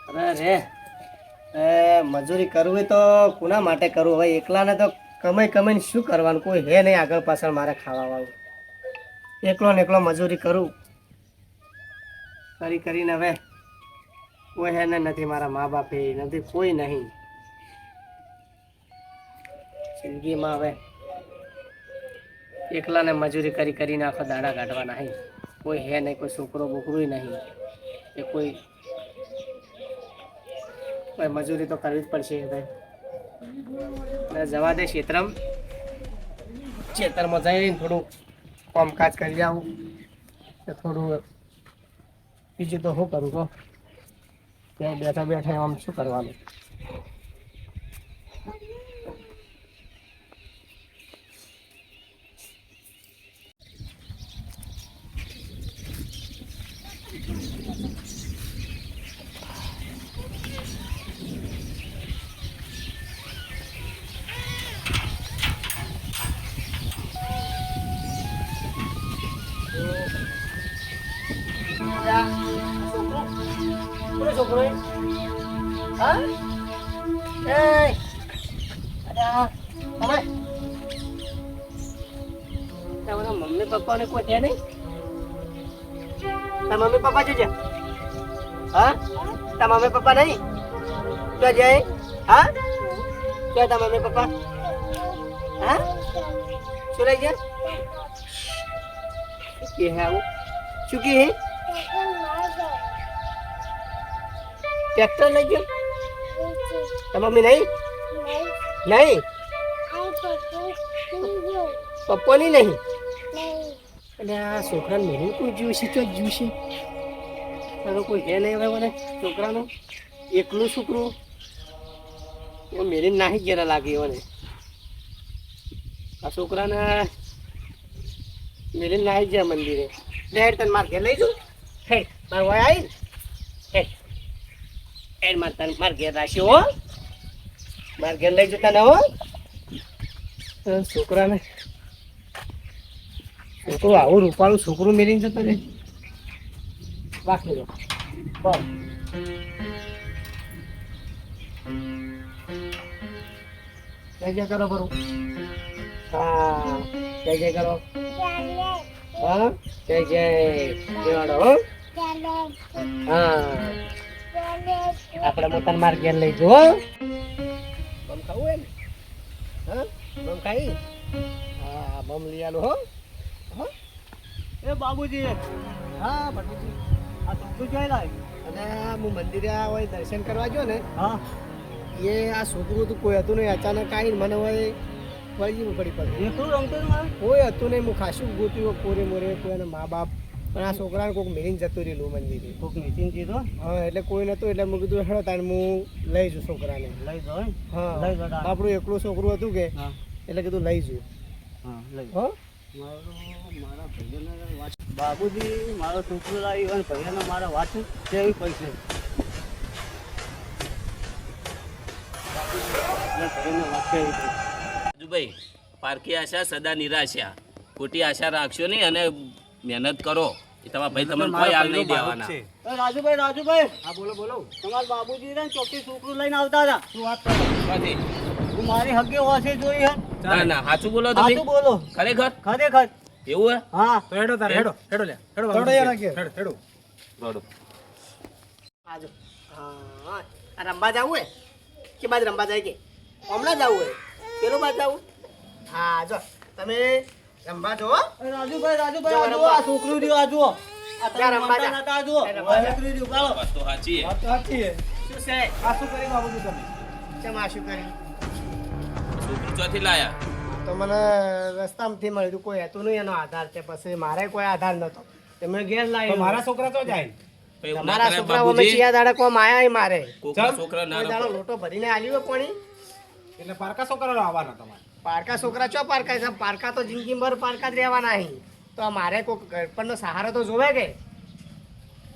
અરે મજૂરી કરવી તો કોના માટે કરવું ભાઈ? એકલાને તો કમાઈ કમાઈને શું કરવાનું? કોઈ હે નહીં આગળ પાછળ મારે ખાવા વાળું. એકલો ને એકલો મજૂરી કરું કરીને હવે કોઈ હે ને નથી, મારા મા બાપે નથી, કોઈ નહીં જિંદગીમાં. હવે એકલાને મજૂરી કરીને આખો દાડા કાઢવાના નહીં. કોઈ હે નહીં, કોઈ છોકરો બોકરું નહીં, એ કોઈ મજૂરી તો કરવી જ પડશે. હવે જવા દે ખેતરમાં જઈને થોડું કામકાજ કરી આવું. થોડું બીજું તો શું કરું? કહો, ત્યાં બેઠા બેઠા આમ શું કરવાનું? છોકરો હા મમ્મી પપ્પા ને કોઈ છે નહીં? તારા મમ્મી પપ્પા છે? હા, તારા મમ્મી પપ્પા નહીં? ક્યાં જાય? હા, ક્યાં તારા મમ્મી પપ્પા? હા, શું લઈ ગયા? શું કે હે આવું? શું કે હે? ટ્રેક્ટર લઈ ગયો? તારા મમ્મી નહીં? નહીં પપ્પાની નહીં? અને આ છોકરાને મેળવી કોઈ જ્યુસી તો જ્યુસી કોઈ હે નહીં હવે મને છોકરાનું એકલું છોકરું મેળીને નાહી ગયા લાગે મને. આ છોકરાને મેળીને નાહી ગયા મંદિરે. હેડ તને માર ઘેર લઈ જાઉં. હેડ માર વાય આવી હેડ હેડ માર ઘેર રાખ્યો હો. માર ઘેર લઈ જતા ને હો. છોકરાને છોકરું આવું રૂપાળું છોકરું મેળીને જતો રે. બાકી લો બસ જય જય કરો બરું. હા જય જય કરો. હા જય જય દેવાડો હો. હા આપણે મોટા માર ઘેર લઈ જો. બમ ખાવું એમ? હા બમ ખાઈ? હા બમ લઈ આલો હો. એ બાબુજી. હા બાબુજી. આ છોકરું જોઈ લાય અને હું મંદિરે હોય દર્શન કરવા ગયો ને. હા એ આ છોકરું તો કોઈ હતું નહીં. અચાનક આવીને મને હોય વળગી પડી પડી. એકલું રમતું કોઈ હતું નહીં. હું ખાસું ગોત્યું કોરે મોરે કોઈ અને મા બાપ. પણ આ છોકરાને કોઈક મેળીને જતું રહેલું મંદિરે. કોઈક નીચીને કીધું? હા એટલે કોઈ નતું. એટલે મેં કીધું હેડો તારે હું લઈ જઉં છોકરાને. લઈ જાઉં? હા લઈ જાઉં. આપણું એકલું છોકરું હતું કે એટલે કીધું લઈ જઉં. હા લઈ હો. મારા ભાઈઓને બાબુજી મારો છોકરો લાવી અને ભાઈઓને મારા વાત કેવી પૈસે રાજુભાઈ, પારકી આશા સદા નિરાશા. ખોટી આશા રાખશો નહીં અને મહેનત કરો. એ તમારા ભાઈ તમને કોઈ હાલ નહીં દેવાના. રાજુભાઈ. હા બોલો બોલો. તમારા બાબુજી ને ચોખ્ખી છોકરું લઈને આવતા હતા. શું વાત કરો? હું મારી હગે વાસે જોઈ હે. ના ના સાચું બોલો તમે. સાચું બોલો. ખરેખર ખરેખર એવું હે? હા તો હેડો તારે હેડો હેડો લે હેડો હેડો યાર કે હેડો બોલો. આજો. હા આ રંબા જાવું હે કે બાદ રંબા જાય કે હમણાં જાવું હે? પેલો બાદ જાવું? હા જો તમે રંબા જો. રાજુભાઈ આ છોકરું રહ્યો આ જુઓ. જા રંબા જા. આ જુઓ છોકરું રહ્યો કાળો. વાત તો સાચી છે. વાત તો સાચી છે. શું છે? આ શું કરી બાબુજી તમે? કેમ આ શું કરી? છોકરું ચોથી લાયા? તો મને રસ્તામાંથી મળ્યું. કોઈ હતું નહીં એનો આધાર છે. પછી મારે કોઈ આધાર નતો. તમે ઘેર તો લાવી મારા છોકરા તો જાય. તો એવું ના મારા કરાય છોકરા અમે બાબુજી. ચિયા દાડા કોમ આયા મારે. કોકના ચમ. છોકરા ના કોઈ દાડો રખો. લોટો ભરીને આલ્યો પાણી. એટલે પારકા છોકરા આવવાના તમારે. પારકા છોકરા ચો પારકા છે? પારકા તો જિંદગી ભર પારકા જ રહેવાના અહીં. તો આ મારે કોઈ ગળપણનો સહારો તો જોવે કે?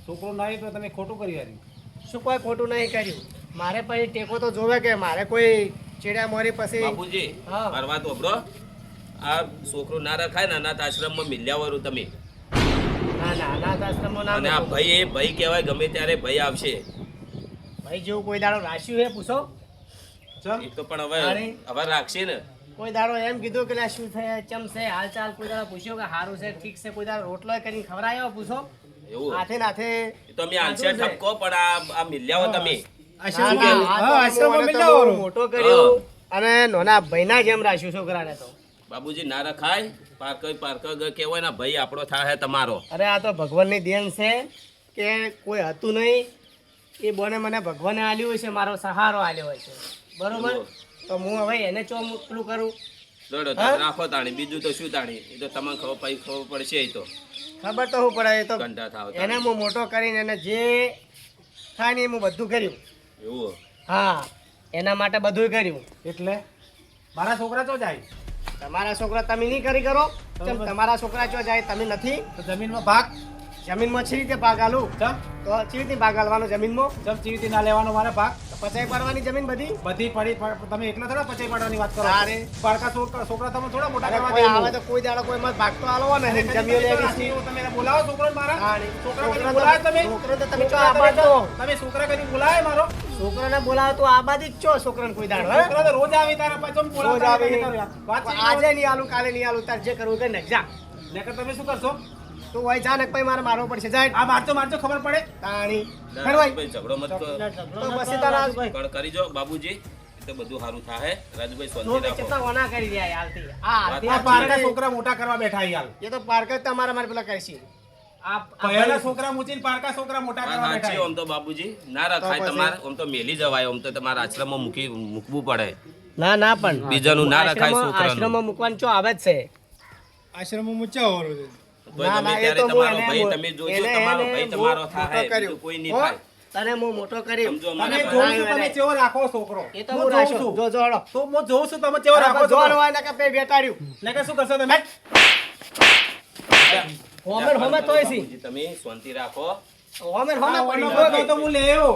છોકરો ના તો તમે ખોટું કરી હારી. શું કોઈ ખોટું નહીં કર્યું? મારે પછી ટેકો તો જોવે કે? મારે કોઈ ચીડા મોરી પછી બાબુજી હા. મારી વાત સાંભળો. આ છોકરું ના રખાય ને અનાથ આશ્રમમાં મિલ્યા વાળું તમે. ના ના અનાથ આશ્રમો ના અને આ મૂકો. ભાઈ એ ભાઈ કહેવાય. ગમે ત્યારે ભાઈ આવશે. ભાઈ જેવું કોઈ દાડો રાખ્યું હે પૂછો ચમ એ તો પણ હવે અરે. હવે રાખશે ને કોઈ દાડો એમ કીધું કે લા શું થાય ચમ છે હાલચાલ કોઈ દાડો પૂછ્યો કે સારું છે ઠીક છે કોઈ દાડો રોટલો કરીને ખવડાયો પૂછો એવું હાથે નાથે એ તો અમે આંસર ઠપકો પણ આ મિલ્યા હો તમે આશ્રમમાં મિલાવો મોટો કર્યો અને નાના ભાઈના જેમ રાખ્યું છોકરાને તો બાબુજી ના રખાય પાર્કર કેવાય ને ભાઈ આપણો થાય તમારો અરે આ તો ભગવાનની દેન છે કે કોઈ હતું નહીં એ બોને મને ભગવાને આલ્યું છે મારો સહારો આલ્યો હોય છે બરોબર તો હું હવે એને ચો પેલું કરું દોડો તમે રાખો તાણી બીજું તો શું તાણી એ તો તમને ખબર પડશે એ તો ખબર તો શું પડે એ તો કંટા થાવ એને હું મોટો કરીને એને જે થાય ને એ હું બધું કર્યું એવું હા એના માટે બધું કર્યું એટલે મારા છોકરા તો જાય તમારા છોકરા તમે નહીં કરી કરો કેમ તમારા છોકરા ચો જાય તમે નથી તો જમીનમાં ભાગ જમીનમાં છે રીતે ભાગ આલું ચમ તો છે રીતે ભાગ આલવાનો જમીનમાં ચમ ચીવતી ના લેવાનો મારે ભાગ તો પચાઈ પાડવાની જમીન બધી બધી પડી તમે એકલા થોડા પચાઈ પાડવાની વાત કરો તારે. પારકા છોકરા તમે થોડા મોટા અરે કરવા કોઈ દે આવે તો કોઈ દાડો કોઈ મત ભાગ તો આલવો ને જમીન લેવી છે તમે એને બોલાવો છોકરો મારા તારે. છોકરા કદી છોકરા બોલાવે તમે છોકરો તો તમે ચો આબાદ છો તમે છોકરા કદી બોલાવે મારો છોકરાને બોલાવો તો આબાદ જ છો છોકરાને કોઈ દાડો હે? છોકરા તો રોજ આવે તારા પાછો રોજ આવે. વાત છે આજે નહીં આલું કાલે નહીં આલું તાર જે કરવું કરે ને જા નકર તમે શું કરશો તું હોય જા ને પછી મારે મારવો પડશે જાય આ મારજો ખબર પડે તાણી ના, ફરવાય રાજુભાઈ, ઝઘડો મત કરો. તો પછી તારા કળ કરી જો બાબુજી એ તો બધું સારું થાય રાજુભાઈ જો શાંતિ કે રાખો કેટલા વના કરી રહ્યા હાલથી આ આ પારકા છોકરા મોટા કરવા બેઠા યાર એ તો પાર્ક જ તમારા મારે પેલા કરશી આ પહેલા છોકરા મૂકીને પારકા છોકરા મોટા હા, કરવા સાચી બેઠા આમ તો બાબુજી ના રખાય પછી? તમારે આમ તો મેલી જવાય આમ તો તમારા આશ્રમમાં મૂકવું પડે ના ના પણ બીજાનું ના રખાય છોકરાનું. આશ્રમમાં મૂકવાનું ચો આવે જ છે આશ્રમમાં મૂચા હોરો તોય ના, ગમે ના, એ તો ત્યારે હું તમારો એને ભાઈ તમે જોજો એને- તમારો એને ભાઈ તમારો મોટો થાય કર્યો. બીજું કોઈ નહીં હો? થાય તને હું મોટો કર્યો સમજો તમે મને જોઉં છું બનાવ્યો તમે એને. કેવો રાખો છોકરો એ તો હું હું જોઉં રાખ્યો. છું. જો જો હળો. તો હું જોઉં છું તમે કેવો રાખો જોવાનું છોકરો. હોય ને કે પે બેટાડ્યું નકર શું કરશો તમે હોમે હોમે તોય સી બાબુજી, તમે શાંતિ રાખો હોમે હોમે આ પડી ઓનો બદલો તો ગયો. હું લેયો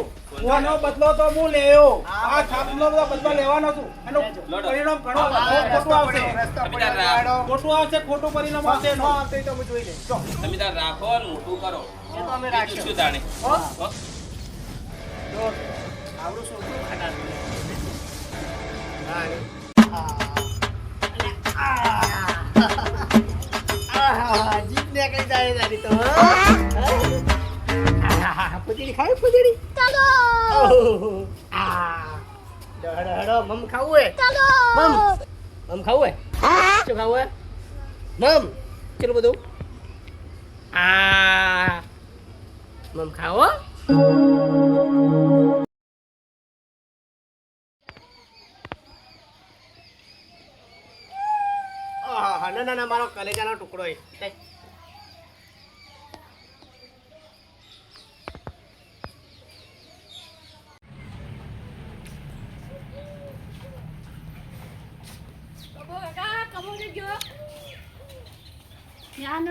ઓનો બદલો તો હું લેયો આ થાપનો બદલો લેવાનો છું એનું લડો. પરિણામ ઘણો આ ખોટું આવશે રસ્તો તમે પડ્યો, તાર પડ્યો. ખોટું આવશે ખોટું પરિણામ આવશે નો એનું. આવતો હોય તો હું જોઈ લઈશ. જો, તમે તાર રાખો અને મોટું કરો એ તો અમે બીજું રાખ્યું. શું તાણે હો? હો? જો, આવડું શું ખટાતું. હા, આ જીભ નીકળી જાય તારી તો પૂતળી ખાવી પૂતળી ઓહો. હડો હડો મમ ખાવું હે મમ ખાવું હે શું ખાવું હે મમ કેટલું બધું મમ ખાવો ના ના ના મારો કલેજાનો ટુકડો એ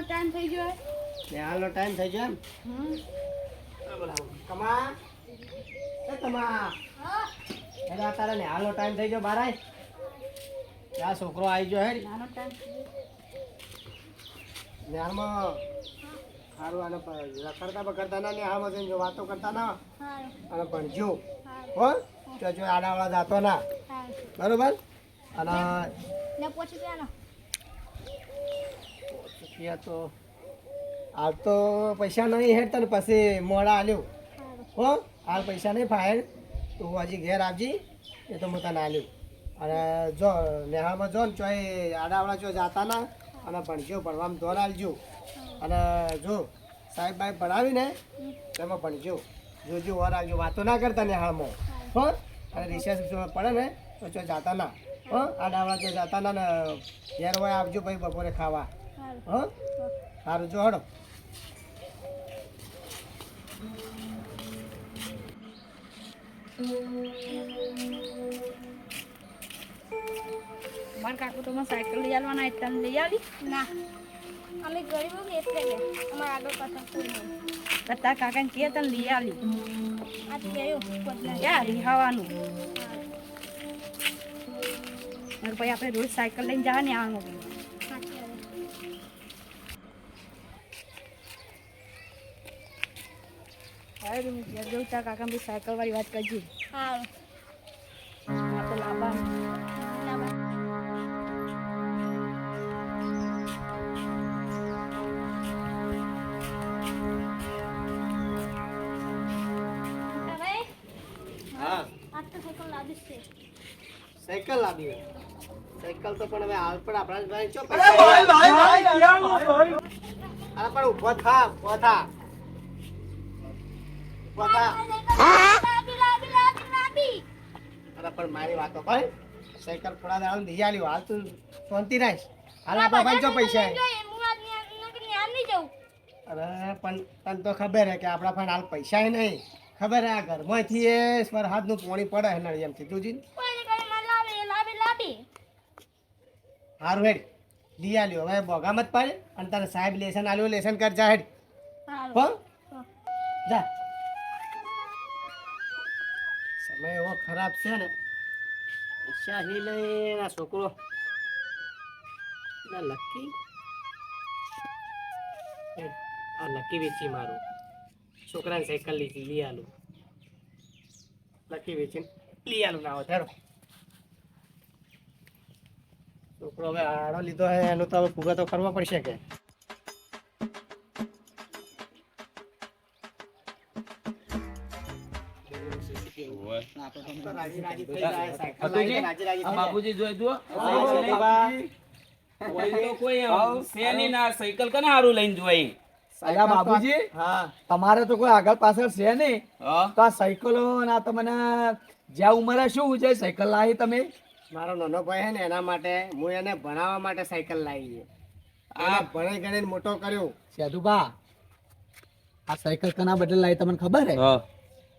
ટાઈમ થઈ ગયો હાલનો ટાઈમ થઈ ગયો એમ કમા એ કમા અરે આ તારા હાલનો ટાઈમ થઈ ગયો બારાય આ છોકરો આવી ગયો હે નાનો ટાઈમ નેહાલમાં સારું આને રખડતા બકડતા ના નેહાલમાં જઈને જો વાતો કરતા ના અને ભણજો હો જો આડાવાળા જાતો ના બરોબર અને ને પછી ત્યાંનો ત્યાં તો હાલ તો પૈસા નહીં હેડ તને પછી મોડા આલ્યું હો હાલ પૈસા નહીં ફાયર તું હજી ઘેર આવજી એ તો હું તને આલ્યું અને જો નેહાળમાં જો ને ચોય આડાવાળા જો જાતા ના અને ભણજો ભણવામાં ધોર આલજો અને જો સાહેબ બાહેબ ભણાવીને તેમાં ભણજો જોજો વર આવજો વાતો ના કરતા નેહાળમાં હો અને રિસેસ પડે ને તો ચો જાતા ના હો આડાવાળા જો જાતા ના ને ઘેર હોય આવજો ભાઈ બપોરે ખાવા હો સારું જો હડો મારા કાકુ તો મને સાયકલ લઈ આવવાના એટલે તને લઈ આવી ના અમે ગરીબો કે એટલે અમારા આગળ પાછળ કોઈ નહીં તારા કાકાને કે તને લઈ આવી આ કેવું યાર રિહાવાનું અને પછી આપણે રોજ સાયકલ લઈને જવા ને આવવાનું લાવે તો હું ઘેર જઉં તાર કાકા બી સાયકલ વાળી વાત કરજો. હા આ તો લાંબા હા આ તો સાયકલ લાવીશ છે. સાયકલ લાવી હોય. સાયકલ તો પણ હવે હાલ પણ આપણા ભાઈ ચો અરે ભાઈ ભાઈ ભાઈ ક્યાં ભાઈ અરે પણ ઊભો થા ઊભો થા ઊભો થા. અરે પણ મારી વાતો ભાઈ સાયકલ થોડા દાડા લઈ આલ્યો હાલ તું શાંતિ રાખ. હાલ આપણા ભાઈ ચો પૈસા હે. અરે પણ તને તો ખબર હે કે આપણા ભાઈ હાલ પૈસા નહીં ખબર હે આ ઘરમાંથી એ સ્વરહાદનું પાણી પડે હે નળિયામાંથી તુજી હારું હેડ લઈ આલ્યો હવે બોગા મત પાડે અને તારે સાહેબ લેસન આલ્યો લેસન કર જા હેડ હો જા. સમય એવો ખરાબ છે ને પૈસા હી લઈને આ છોકરો ના લકી આ લકી વેચી મારું છોકરાને સાયકલ લીધી લઈ આલું લકી વેચીને લઈ આલું ના વધારો છોકરો હવે આડો લીધો હે એનું તો હવે પૂરો તો કરવો પડશે કે બાબુજી જોઈ જુઓ કોઈ શેની ના સાયકલ કને હારું લઈને જોઈ. અલ્યા બાબુજી હા તમારે તો કોઈ આગળ પાછળ છે નહીં હા તો આ સાયકલો ના તમને જ્યાં ઉંમરે શું છે સાયકલ લાવી તમે મારો નાનો ભાઈ હે ને એના માટે હું એને ભણાવવા માટે સાયકલ લાવી છે. આ ભણી ગણીને મોટો કર્યો. સેધુભા આ સાયકલ કના બદલ લાવી તમને ખબર હે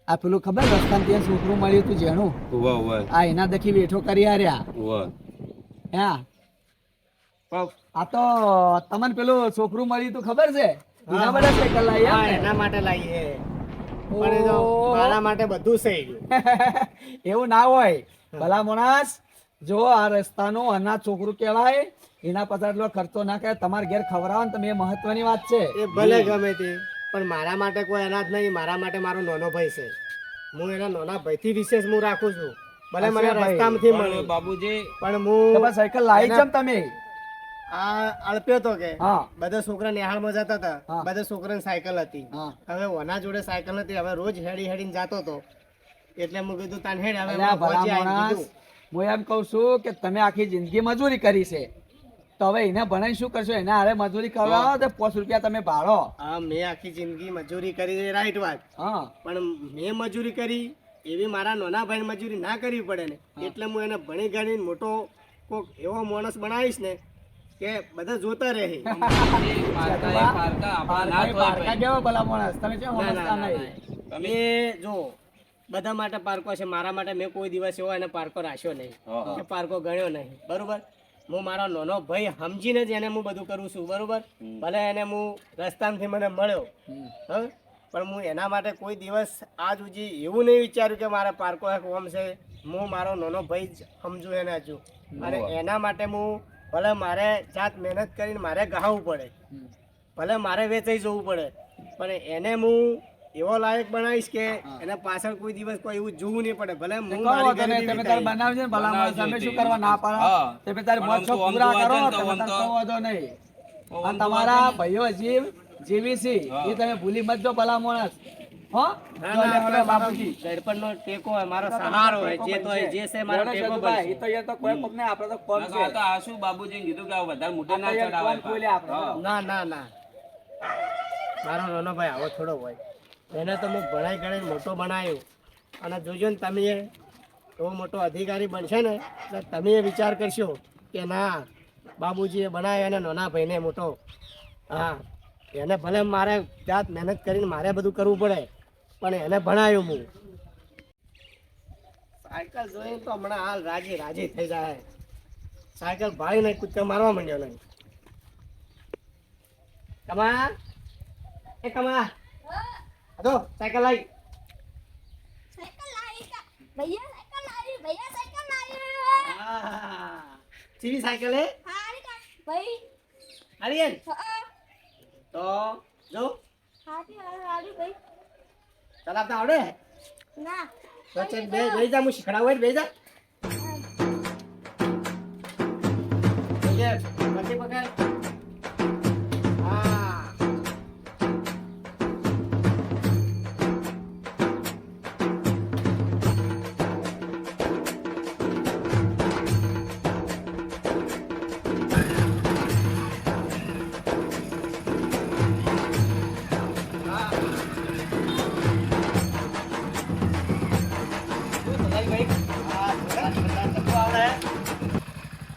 આ પેલું ખબર રસ્તામાં ત્યાં છોકરું મળ્યું હતું જેનું આ એના દખી બેઠો કરી આર્યા હા આ તો તમને પેલું છોકરું મળ્યું તું ખબર છે એના બદલ સાયકલ લાવી હા, એમ ને? એના માટે લાવી છે પણ એ તો મારા માટે બધું થઈ ગયું. એવું ના હોય ભલા માણસ જો આ રસ્તાનું અનાજ છોકરું કહેવાય એના પાછળ એટલો ખર્ચો ના કરે તમારે ઘેર ખવડાવો ને તમે એ મહત્વની વાત છે એ ભલે ગમે તે પણ મારા માટે કોઈ અનાજ નહીં મારા માટે મારો નાનો ભાઈ છે. હું એના નાના ભાઈથી વિશેષ હું રાખું છું ભલે મને હશે ભાઈ. રસ્તામાંથી પણ મળ્યું બાબુજી પણ તો હું બસ સાયકલ લાવી એના- છે ને તમે આ અળપ્યો તો કે હા બધા છોકરા નિહાળમાં જતા હતા હા. બધા છોકરાને સાયકલ હતી હા હવે ઓના જોડે સાયકલ નથી હવે રોજ હેડી હેડીને જાતો હતો એટલે મેં કીધું તાન હેડ હવે અલ્યા હું પહોંચી ભલા આવી માણસ કીધું. હું એમ કહું છું કે તમે આખી જિંદગી મજૂરી કરી છે તો હવે એને ભણાઈ શું કરશો એના હારે મજૂરી કરવાઓ તો 5 રૂપિયા તમે ભાડો હા મેં આખી જિંદગી મજૂરી કરી રાઈટ વાત હા પણ મેં મજૂરી કરી એવી મારા નાના ભાઈ મજૂરી ના કરવી પડે ને એટલે હું એને ભણી ગણીને મોટો કોક એવો માણસ બનાવીશ ને કે બધા જોતા રહે. પારકા એ પારકા આપણા ના પારકા હોય ભાઈ. કેવો ભલા માણસ તમે કેમ ના, ના, સમજતા ના, નહીં ના. એ જો બધા માટે પારકો છે મારા માટે મેં કોઈ દિવસ એવો એને પારકો રાખ્યો નહીં હા. કે પારકો ગણ્યો નહીં બરોબર. હું મારો નાનો ભાઈ સમજીને જ એને હું બધું કરું છું બરોબર. ભલે એને હું રસ્તામાંથી મને મળ્યો હા પણ હું એના માટે કોઈ દિવસ આજ સુધી એવું નહીં વિચાર્યું કે મારા પારકો એક ઓમ છે. હું મારો નાનો ભાઈ જ સમજુ એને હજુ અને એના માટે હું ભલે મારે જાત મહેનત કરીને મારે ગહાવવું પડે ભલે મારે વેચાઈ જવું પડે પણ એને હું એવો લાયક બનાવીશ કે એને પાછળ કોઈ દિવસ કોઈ એવું જોવું નહીં પડે ભલે હું કહો મારી તમે ગરીબી તમે તાર વિતાઈ. બનાવજો ને ભલા માણસ તમે શું કરવા ના પાડો હા. તમે તારે પણ મોજ આમ શોખ તો આમ પૂરા જોવા કરો જાય ને તો તમે આમ તાર તો- કહો વાંધો નહીં આમ અને તો તમારા બાજુ- ભાઈઓ જીવી છે હા. એ તમે ભૂલી મત જો ભલા માણસ હો ના, જો ના, લે હવે મારો બાપુજી ગડપણનો ટેકો હોય મારો સહારો હોય જે તો હોય, જે છે મારો ટેકો ભાઈ, એ બનશે. તો એ તો કોઈ કોક ને આપણે તો કોમ છે આ તો આ શું બાબુજીને કીધું કે આ વધારે મોઢે ના આ તો યાર ચડાવે કોણ બોલે આપણે? હા. ના ના ના મારો નાનો ભાઈ આવો થોડો હોય એને તો મેં ભણાઈ ગણાઈને મોટો બનાવ્યો અને જોજો ને તમે એવો મોટો અધિકારી બનશે ને એટલે તમે એ વિચાર કરશો કે ના બાબુજીએ બનાવ્યો એને નાના ભાઈને મોટો હા એને ભલે મારે જાત મહેનત કરીને મારે બધું કરવું પડે પણ એને ભણાવ્યો હું સાયકલ જોઈને તો હમણાં હાલ રાજી રાજી થઈ જાય સાયકલ ભાઈ નહીં કૂદકા મારવા માંડ્યો નહીં કમા એ કમા હતો સાયકલ લાવી ચીવી સાયકલ હે આર્યન તો જો ચલાવતા આવડે ના તો ચાલ બે જા હું શીખડાવું હોય બે જા પછી પકડ હા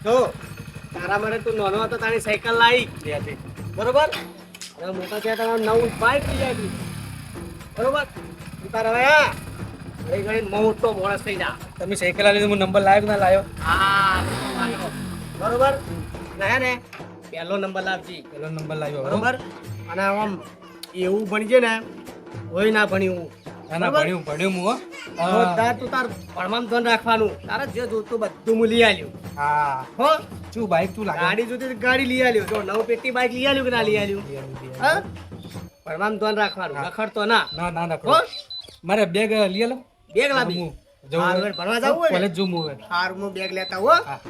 જો તારા માટે તું નાનો હતો તારી સાયકલ લાવી બરોબર હવે મોટા થયા તમારું નવું બાઇક લઈ આવી બરોબર તું તારા હવે લઈ ગઈ મોટો માણસ થઈ જા તમે સાયકલ આલી હું નંબર લાવ્યો કે ના લાવ્યો હા બરોબર ના ને પહેલો નંબર લાવજી પેલો નંબર લાવ્યો બરોબર અને આમ એવું ભણજે ને હોય ના ભણ્યું ના ભણ્યું ભણ્યું હું તો તાર તું તાર ભણવામાં ધ્યાન રાખવાનું તારે જે જોતું બધું હું લઈ આલ્યું હા હો શું બાઈક તું લાગે ગાડી જોતી તો ગાડી લઈ આલ્યું જો નવ પેટી બાઈક લઈ આલ્યું કે ના લઈ આલ્યું હા ભણવામાં ધ્યાન રાખવાનું રખડતો ના ના ના ના હો મારે બેગ લઈ લો બેગ લાવી હું જવું હારું, હોય. ભણવા જવું હોય ને? કોલેજ જવું હોય હારું, હું બેગ લેતા હો હા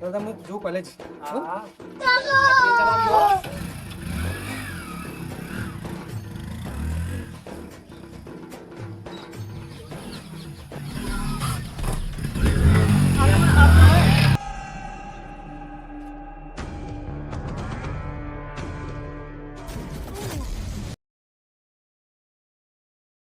તો તમે જો કોલેજ હા.